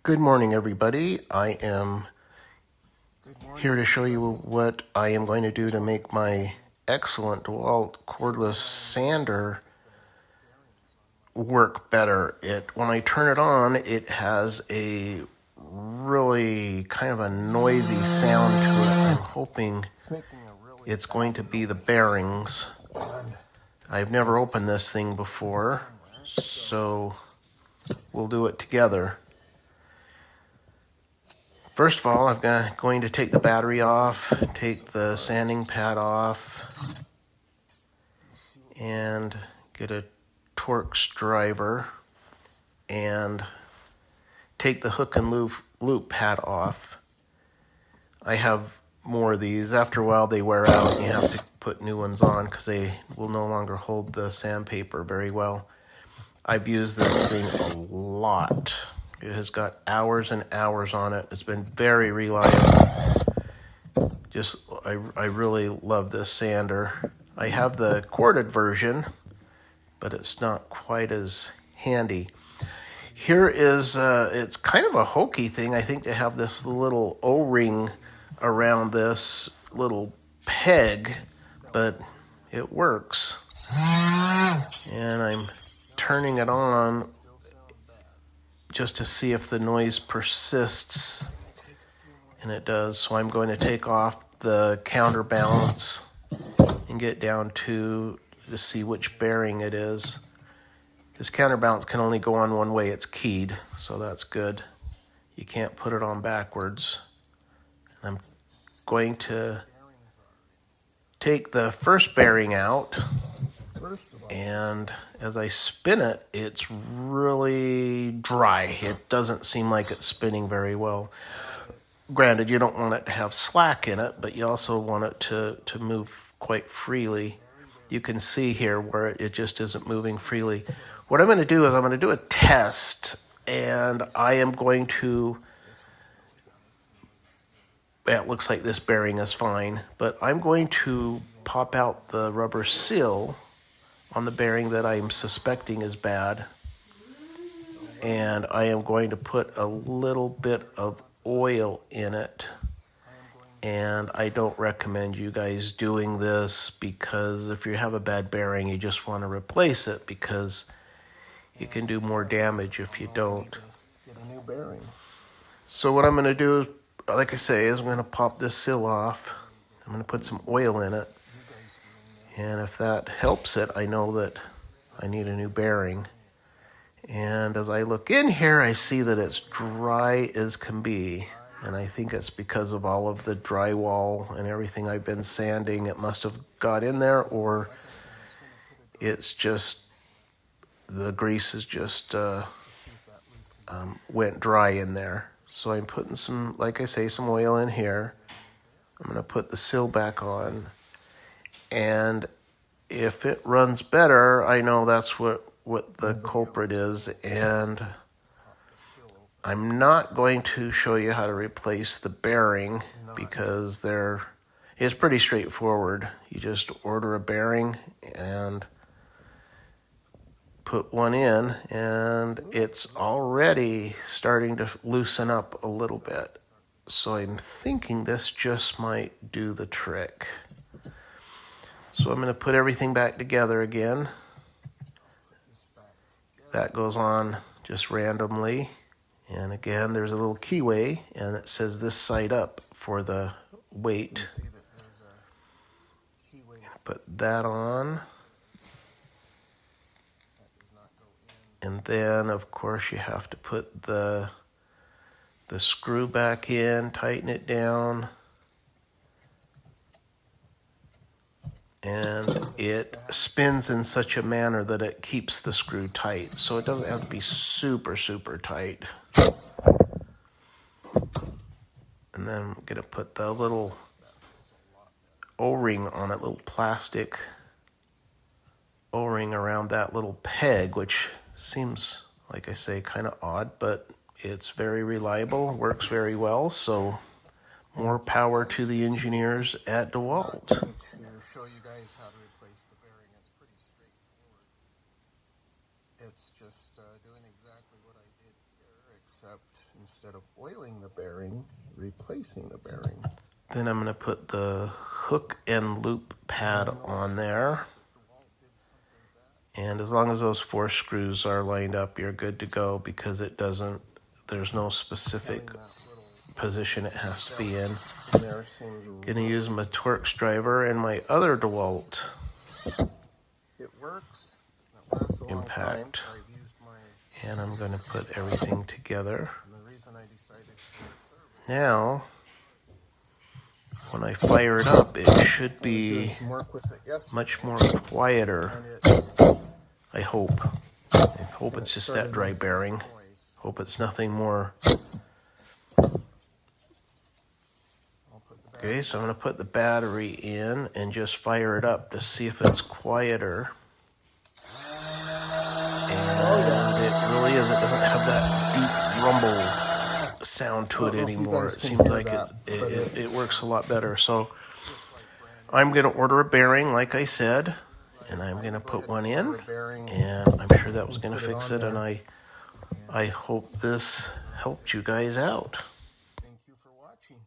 Good morning, everybody. I am here to show you what I am going to do to make my excellent Dewalt cordless sander work better. When I turn it on, it has a really kind of a noisy sound to it. I'm hoping it's going to be the bearings. I've never opened this thing before, so we'll do it together. First of all, I'm going to take the battery off, take the sanding pad off, and get a Torx driver and take the hook and loop pad off. I have more of these. After a while they wear out and you have to put new ones on because they will no longer hold the sandpaper very well. I've used this thing a lot. It has got hours and hours on it. It's been very reliable. I really love this sander. I have the corded version, but it's not quite as handy. Here is, it's kind of a hokey thing, I think, to have this little O-ring around this little peg, but it works. And I'm turning it on just to see if the noise persists, and it does. So I'm going to take off the counterbalance and get down to see which bearing it is. This counterbalance can only go on one way. It's keyed, so that's good. You can't put it on backwards. I'm going to take the first bearing out, and as I spin it, it's really dry. It doesn't seem like it's spinning very well. Granted, you don't want it to have slack in it, but you also want it to move quite freely. You can see here where it just isn't moving freely. What I'm going to do is I'm going to do a test, and I am going to, it looks like this bearing is fine, but I'm going to pop out the rubber seal on the bearing that I'm suspecting is bad, and I am going to put a little bit of oil in it. And I don't recommend you guys doing this, because if you have a bad bearing, you just want to replace it, because you can do more damage if you don't. Get a new bearing. So what I'm going to do, like I say, is I'm going to pop this seal off. I'm going to put some oil in it. And if that helps it, I know that I need a new bearing. And as I look in here, I see that it's dry as can be. And I think it's because of all of the drywall and everything I've been sanding. It must have got in there, or it's just, the grease is just went dry in there. So I'm putting some, like I say, some oil in here. I'm going to put the seal back on. And if it runs better, I know that's what the culprit is. And I'm not going to show you how to replace the bearing, because it's pretty straightforward. You just order a bearing and put one in, and it's already starting to loosen up a little bit. So I'm thinking this just might do the trick. So I'm going to put everything back together again. That goes on just randomly. And again, there's a little keyway, and it says this side up for the weight. Put that on. And then, of course, you have to put the screw back in, tighten it down. And it spins in such a manner that it keeps the screw tight. So it doesn't have to be super, super tight. And then I'm going to put the little O-ring on it, little plastic O-ring around that little peg, which seems, like I say, kind of odd, but it's very reliable, works very well. So more power to the engineers at Dewalt. To show you guys how to replace the bearing, it's pretty straightforward. It's just doing exactly what I did here, except instead of oiling the bearing, replacing the bearing. Then I'm going to put the hook and loop pad on there. And as long as those 4 screws are lined up, you're good to go, because it doesn't, there's no specific position it has to be in. Gonna use my Torx driver and my other Dewalt It works. That lasts a long impact. time, so I've used my, And I'm gonna put everything together. and the reason I decided to Now, when I fire it up, it should be work with it yesterday, much more quieter. and I hope. I hope it's just that dry bearing. Hope it's nothing more. Okay, so I'm going to put the battery in and just fire it up to see if it's quieter. And it really is. It doesn't have that deep rumble sound to it anymore. It seems like it works a lot better. So I'm going to order a bearing, like I said, and I'm going to put one in, and I'm sure that was going to fix it, and I hope this helped you guys out. thank you for watching.